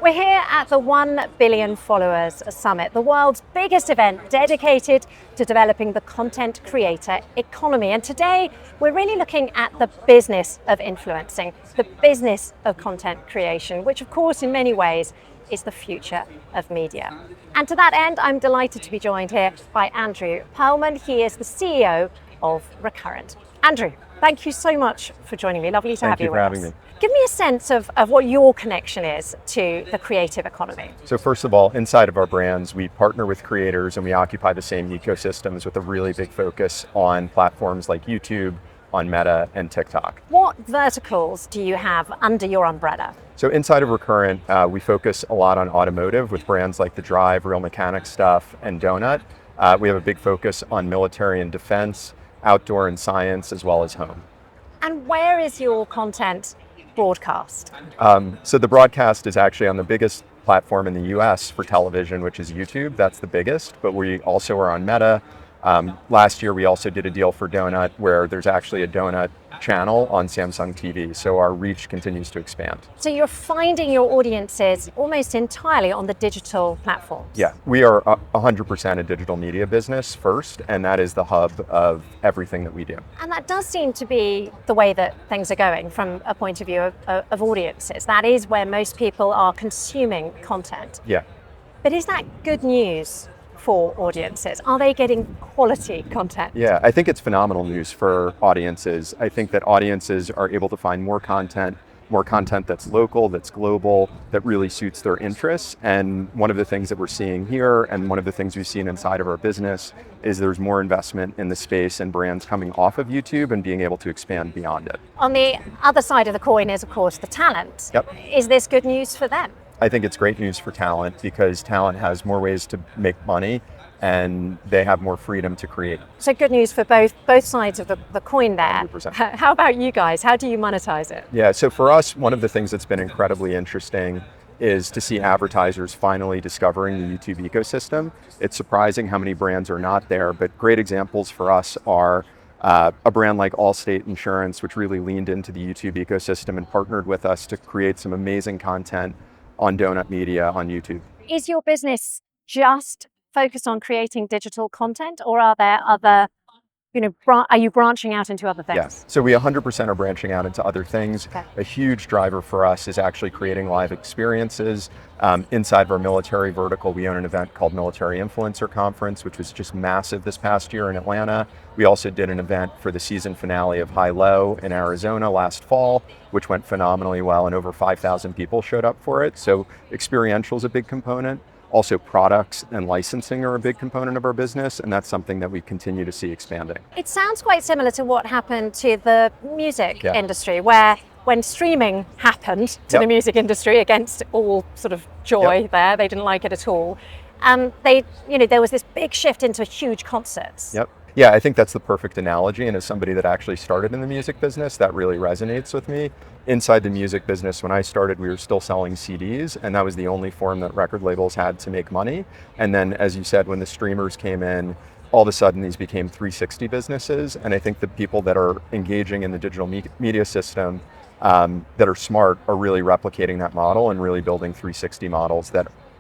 We're here at the 1 Billion Followers Summit, the world's biggest event dedicated to developing the content creator economy. And today, we're really looking at the business of influencing, the business of content creation, which of course, in many ways, is the future of media. And to that end, I'm delighted to be joined here by Andrew Perlman. He is the CEO of Recurrent. Andrew, thank you so much for joining me. Lovely to have you with us. Thank you for having me. Give me a sense of what your connection is to the creative economy. So first of all, inside of our brands, we partner with creators and we occupy the same ecosystems with a really big focus on platforms like YouTube, on Meta and TikTok. What verticals do you have under your umbrella? So inside of Recurrent, we focus a lot on automotive with brands like The Drive, Real Mechanics Stuff, and Donut. We have a big focus on military and defense, outdoor and science, as well as home. And where is your content broadcast? So the broadcast is actually on the biggest platform in the US for television, which is YouTube. That's the biggest, but we also are on Meta. Last year, we also did a deal for Donut where there's actually a Donut channel on Samsung TV. So our reach continues to expand. So you're finding your audiences almost entirely on the digital platforms? Yeah, we are 100% a digital media business first, and that is the hub of everything that we do. And that does seem to be the way that things are going from a point of view of audiences. That is where most people are consuming content. Yeah. But is that good news for audiences? Are they getting quality content? Yeah, I think it's phenomenal news for audiences. I think that audiences are able to find more content that's local, that's global, that really suits their interests. And one of the things that we're seeing here, and one of the things we've seen inside of our business, is there's more investment in the space and brands coming off of YouTube and being able to expand beyond it. On the other side of the coin is, of course, the talent. Yep. Is this good news for them? I think it's great news for talent because talent has more ways to make money and they have more freedom to create. So good news for both sides of the coin there. 100%. How about you guys? How do you monetize it? Yeah, so for us, one of the things that's been incredibly interesting is to see advertisers finally discovering the YouTube ecosystem. It's surprising how many brands are not there, but great examples for us are a brand like Allstate Insurance, which really leaned into the YouTube ecosystem and partnered with us to create some amazing content on Donut Media on YouTube. Is your business just focused on creating digital content, or are there other, are you branching out into other things? Yes, so we 100% are branching out into other things. Okay. A huge driver for us is actually creating live experiences. Inside of our military vertical, we own an event called Military Influencer Conference, which was just massive this past year in Atlanta. We also did an event for the season finale of High Low in Arizona last fall, which went phenomenally well, and over 5,000 people showed up for it. So experiential is a big component. Also, products and licensing are a big component of our business, and that's something that we continue to see expanding. It sounds quite similar to what happened to the music industry, where when streaming happened to the music industry, against all sort of joy there, they didn't like it at all. There was this big shift into huge concerts. Yep. Yeah, I think that's the perfect analogy. And as somebody that actually started in the music business, that really resonates with me. Inside the music business, when I started, we were still selling CDs, and that was the only form that record labels had to make money. And then, as you said, when the streamers came in, all of a sudden these became 360 businesses. And I think the people that are engaging in the digital media system that are smart are really replicating that model and really building 360 models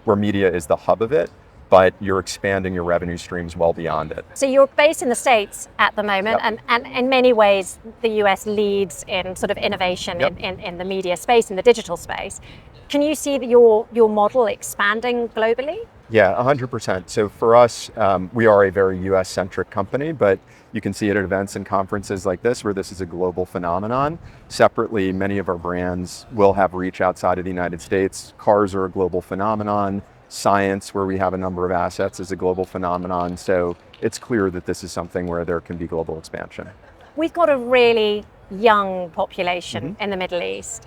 where media is the hub of it, but you're expanding your revenue streams well beyond it. So you're based in the States at the moment, and in many ways, the US leads in sort of innovation in the media space, in the digital space. Can you see your model expanding globally? Yeah, 100%. So for us, we are a very US-centric company, but you can see it at events and conferences like this, where this is a global phenomenon. Separately, many of our brands will have reach outside of the United States. Cars are a global phenomenon. Science, where we have a number of assets, is a global phenomenon. So it's clear that this is something where there can be global expansion. We've got a really young population in the Middle East.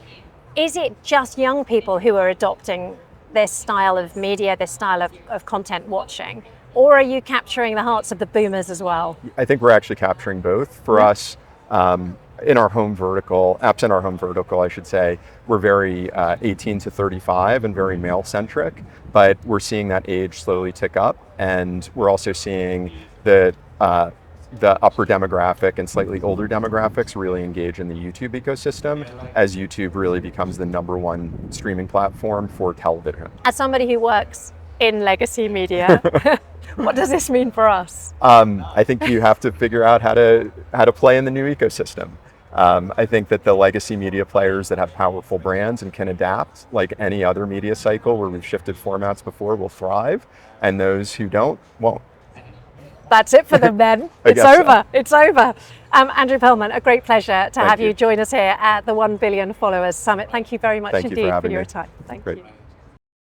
Is it just young people who are adopting this style of media, this style of content watching? Or are you capturing the hearts of the boomers as well? I think we're actually capturing both. For us, in our home vertical, absent our home vertical, I should say, we're very 18 to 35 and very male-centric, but we're seeing that age slowly tick up, and we're also seeing the the upper demographic and slightly older demographics really engage in the YouTube ecosystem, as YouTube really becomes the #1 streaming platform for television. As somebody who works in legacy media, what does this mean for us? I think you have to figure out how to play in the new ecosystem. I think that the legacy media players that have powerful brands and can adapt, like any other media cycle where we've shifted formats before, will thrive, and those who don't, won't. That's it for them then. It's over. It's over. Andrew Perlman, a great pleasure to have you join us here at the 1 Billion Followers Summit. Thank you very much indeed for your time. Thank you.